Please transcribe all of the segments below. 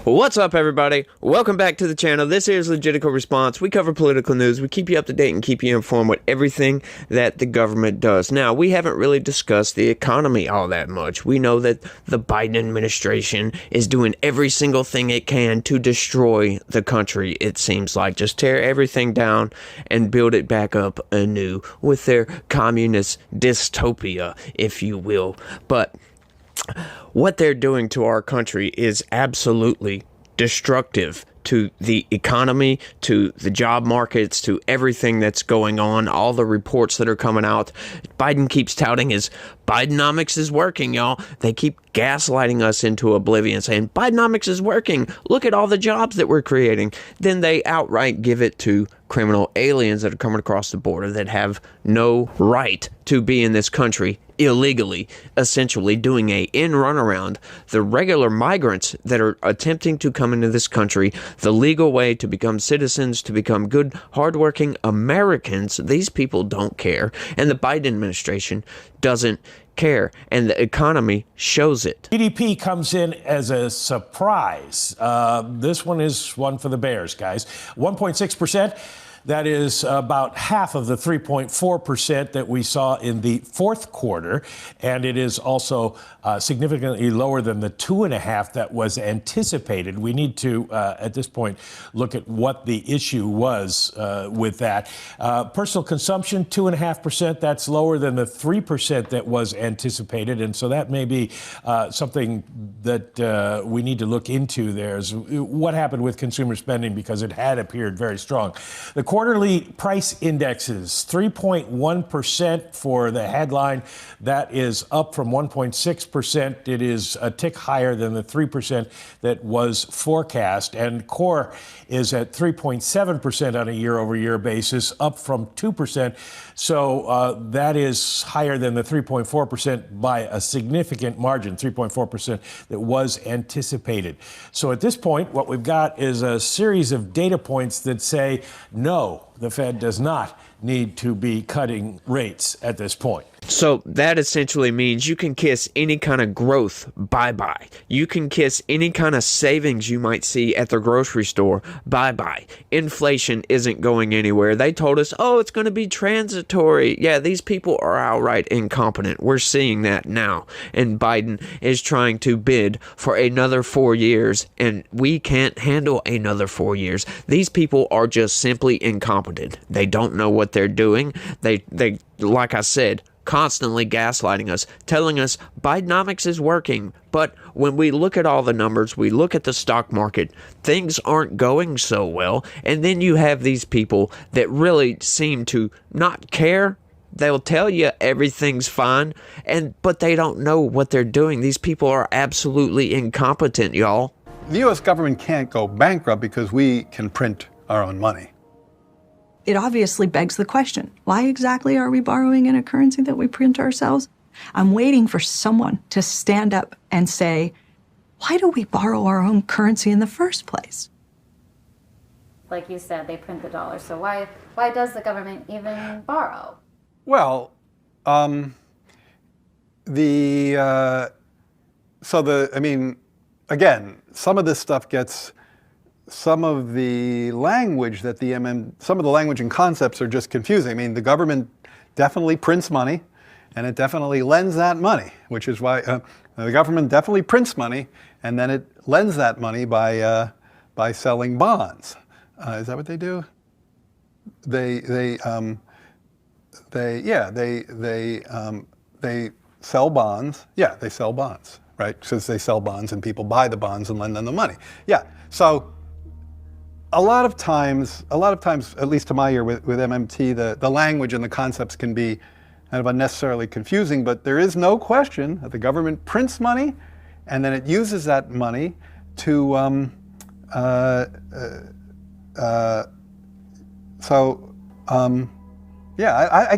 What's up, everybody? Welcome back to the channel. This is Legitical Response. We cover political news. We keep you up to date and keep you informed with everything that the government does. Now, we haven't really discussed the economy all that much. We know that the Biden administration is doing every single thing it can to destroy the country, it seems like. Just tear everything down and build it back up anew with their communist dystopia, if you will. But what they're doing to our country is absolutely destructive to the economy, to the job markets, to everything that's going on, all the reports that are coming out. Biden keeps touting his Bidenomics is working, y'all. They keep gaslighting us into oblivion, saying Bidenomics is working. Look at all the jobs that we're creating. Then they outright give it to criminal aliens that are coming across the border that have no right to be in this country illegally, essentially doing a run around the regular migrants that are attempting to come into this country the legal way to become citizens, to become good, hardworking Americans. These people don't care, and the Biden administration doesn't care, and the economy shows it. GDP comes in as a surprise. This one is one for the Bears, guys. 1.6%. That is about half of the 3.4% that we saw in the fourth quarter, and it is also significantly lower than the 2.5% that was anticipated. We need to, at this point, look at what the issue was with that. Personal consumption, 2.5%. That's lower than the 3% that was anticipated, and so that may be something that we need to look into. There's what happened with consumer spending, because it had appeared very strong. The quarterly price indexes, 3.1% for the headline. That is up from 1.6%. It is a tick higher than the 3% that was forecast. And core is at 3.7% on a year-over-year basis, up from 2%. So that is higher than the 3.4% by a significant margin, 3.4% that was anticipated. So at this point, what we've got is a series of data points that say, no, the Fed does not need to be cutting rates at this point. So that essentially means you can kiss any kind of growth bye-bye. You can kiss any kind of savings you might see at the grocery store bye-bye. Inflation isn't going anywhere. They told us, oh, it's going to be transitory. Yeah, these people are outright incompetent. We're seeing that now. And Biden is trying to bid for another 4 years, and we can't handle another 4 years. These people are just simply incompetent. They don't know what they're doing. They like I said, constantly gaslighting us, telling us Bidenomics is working. But when we look at all the numbers, we look at the stock market, things aren't going so well. And then you have these people that really seem to not care. They'll tell you everything's fine, but they don't know what they're doing. These people are absolutely incompetent, y'all. The U.S. government can't go bankrupt because we can print our own money. It obviously begs the question, why exactly are we borrowing in a currency that we print ourselves? I'm waiting for someone to stand up and say, why do we borrow our own currency in the first place? Like you said, they print the dollar. So why does the government even borrow? Well, again, some of this stuff gets. Some of the language that some of the language and concepts are just confusing. I mean, the government definitely prints money, and it definitely lends that money, which is why the government definitely prints money, and then it lends that money by selling bonds. Is that what they do? They sell bonds. Yeah, they sell bonds, right? Because they sell bonds, and people buy the bonds and lend them the money. Yeah, so. A lot of times, at least to my ear with MMT, the language and the concepts can be kind of unnecessarily confusing, but there is no question that the government prints money, and then it uses that money to, I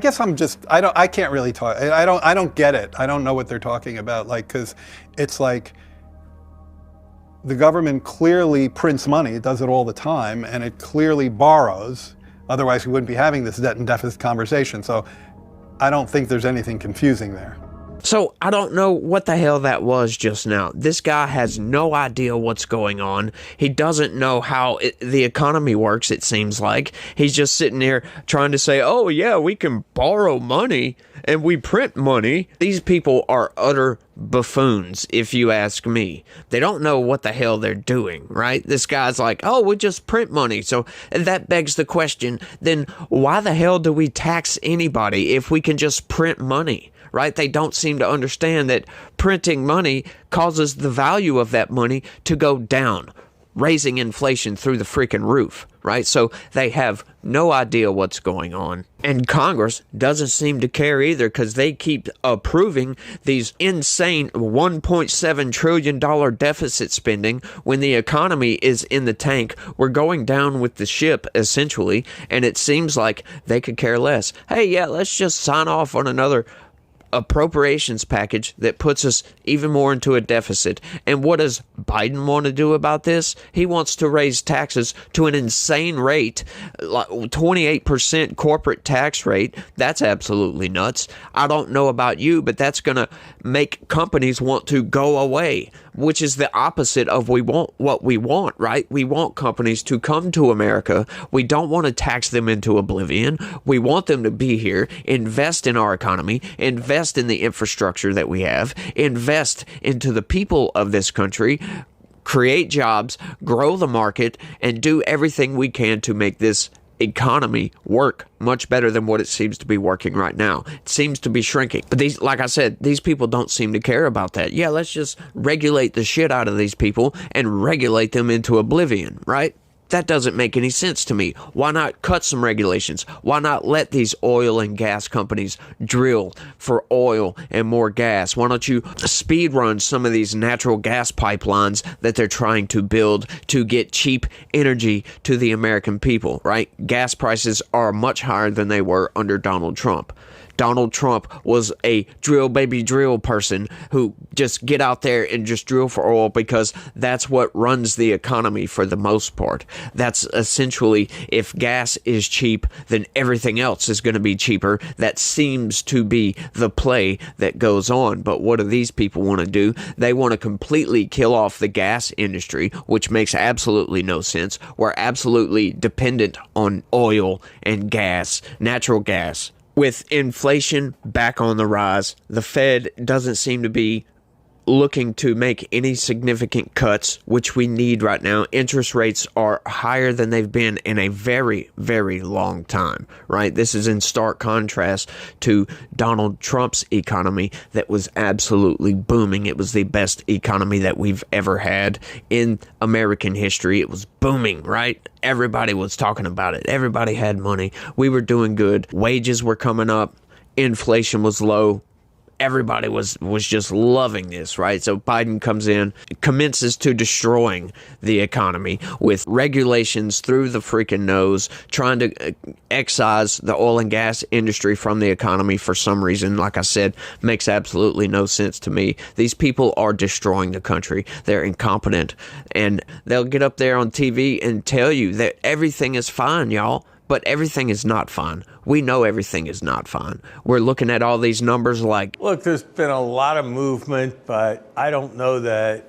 guess I can't really talk, I don't get it. I don't know what they're talking about, like, because it's like, the government clearly prints money, it does it all the time, and it clearly borrows. Otherwise, we wouldn't be having this debt and deficit conversation. So I don't think there's anything confusing there. So I don't know what the hell that was just now. This guy has no idea what's going on. He doesn't know how the economy works, it seems like. He's just sitting there trying to say, oh yeah, we can borrow money and we print money. These people are utter buffoons, if you ask me. They don't know what the hell they're doing, right? This guy's like, oh, we just print money. So that begs the question, then why the hell do we tax anybody if we can just print money? Right? They don't seem to understand that printing money causes the value of that money to go down, raising inflation through the freaking roof, right? So they have no idea what's going on. And Congress doesn't seem to care either, because they keep approving these insane $1.7 trillion deficit spending when the economy is in the tank. We're going down with the ship, essentially, and it seems like they could care less. Hey, yeah, let's just sign off on another appropriations package that puts us even more into a deficit. And what does Biden want to do about this? He wants to raise taxes to an insane rate, like 28% corporate tax rate. That's absolutely nuts. I don't know about you, but that's going to make companies want to go away, which is the opposite of what we want, right? We want companies to come to America. We don't want to tax them into oblivion. We want them to be here, invest in our economy, invest in the infrastructure that we have, invest into the people of this country, create jobs, grow the market, and do everything we can to make this economy work much better than what it seems to be working right now. It seems to be shrinking. But these, like I said, these people don't seem to care about that. Yeah, let's just regulate the shit out of these people and regulate them into oblivion, right? That doesn't make any sense to me. Why not cut some regulations? Why not let these oil and gas companies drill for oil and more gas? Why don't you speed run some of these natural gas pipelines that they're trying to build to get cheap energy to the American people, right? Gas prices are much higher than they were under Donald Trump. Donald Trump was a drill baby drill person who just get out there and just drill for oil because that's what runs the economy for the most part. That's essentially, if gas is cheap, then everything else is going to be cheaper. That seems to be the play that goes on. But what do these people want to do? They want to completely kill off the gas industry, which makes absolutely no sense. We're absolutely dependent on oil and gas, natural gas. With inflation back on the rise, the Fed doesn't seem to be looking to make any significant cuts, which we need right now. Interest rates are higher than they've been in a very, very long time, right? This is in stark contrast to Donald Trump's economy that was absolutely booming. It was the best economy that we've ever had in American history. It was booming, right? Everybody was talking about it. Everybody had money. We were doing good. Wages were coming up. Inflation was low. Everybody was just loving this, right? So Biden comes in, commences to destroying the economy with regulations through the freaking nose, trying to excise the oil and gas industry from the economy for some reason. Like I said, makes absolutely no sense to me. These people are destroying the country. They're incompetent, and they'll get up there on TV and tell you that everything is fine, y'all. But everything is not fine. We know everything is not fine. We're looking at all these numbers like... Look, there's been a lot of movement, but I don't know that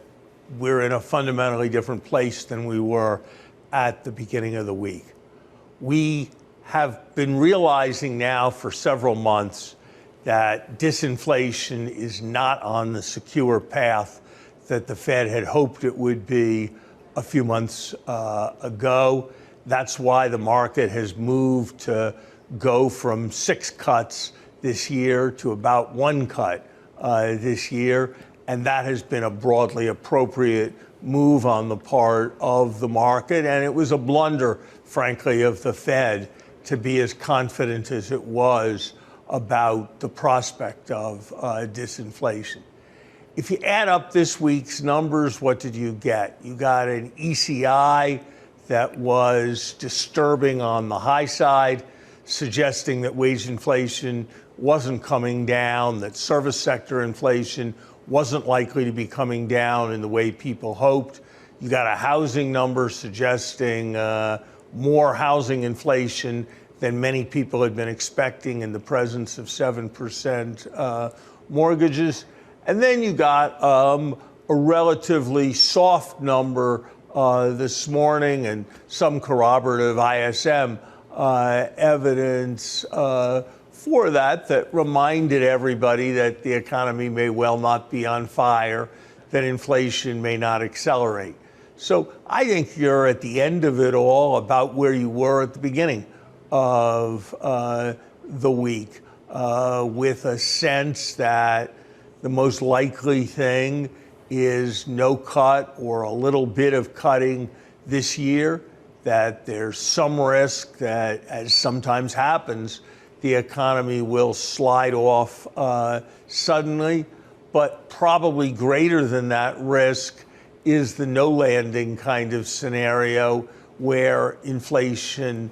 we're in a fundamentally different place than we were at the beginning of the week. We have been realizing now for several months that disinflation is not on the secure path that the Fed had hoped it would be a few months ago. That's why the market has moved to go from 6 cuts this year to about 1 cut this year. And that has been a broadly appropriate move on the part of the market. And it was a blunder, frankly, of the Fed to be as confident as it was about the prospect of disinflation. If you add up this week's numbers, what did you get? You got an ECI that was disturbing on the high side, suggesting that wage inflation wasn't coming down, that service sector inflation wasn't likely to be coming down in the way people hoped. You got a housing number suggesting more housing inflation than many people had been expecting in the presence of 7% mortgages. And then you got a relatively soft number this morning and some corroborative ISM evidence for that reminded everybody that the economy may well not be on fire, that inflation may not accelerate. So I think you're at the end of it all about where you were at the beginning of the week, with a sense that the most likely thing is no cut or a little bit of cutting this year, that there's some risk that, as sometimes happens, the economy will slide off suddenly, but probably greater than that risk is the no landing kind of scenario where inflation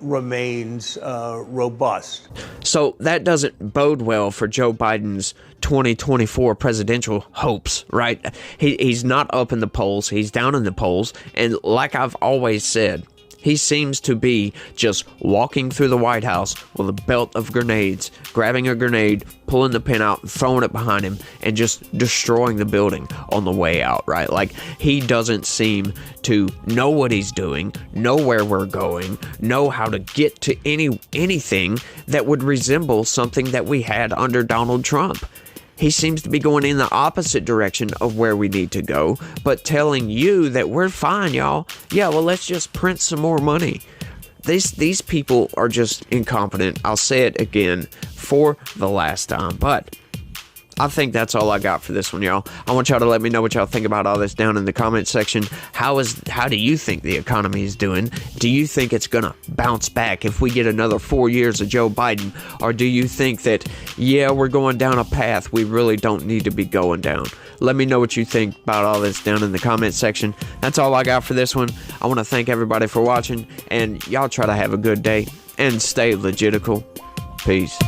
remains robust. So that doesn't bode well for Joe Biden's 2024 presidential hopes, right? He's not up in the polls. He's down in the polls. And like I've always said, he seems to be just walking through the White House with a belt of grenades, grabbing a grenade, pulling the pin out, and throwing it behind him, and just destroying the building on the way out, right? Like, he doesn't seem to know what he's doing, know where we're going, know how to get to anything that would resemble something that we had under Donald Trump. He seems to be going in the opposite direction of where we need to go, but telling you that we're fine, y'all. Yeah, well, let's just print some more money. These people are just incompetent. I'll say it again for the last time, but I think that's all I got for this one, y'all. I want y'all to let me know what y'all think about all this down in the comment section. How do you think the economy is doing? Do you think it's gonna bounce back if we get another 4 years of Joe Biden? Or do you think that, yeah, we're going down a path we really don't need to be going down? Let me know what you think about all this down in the comment section. That's all I got for this one. I want to thank everybody for watching, and y'all try to have a good day and stay legitical. Peace.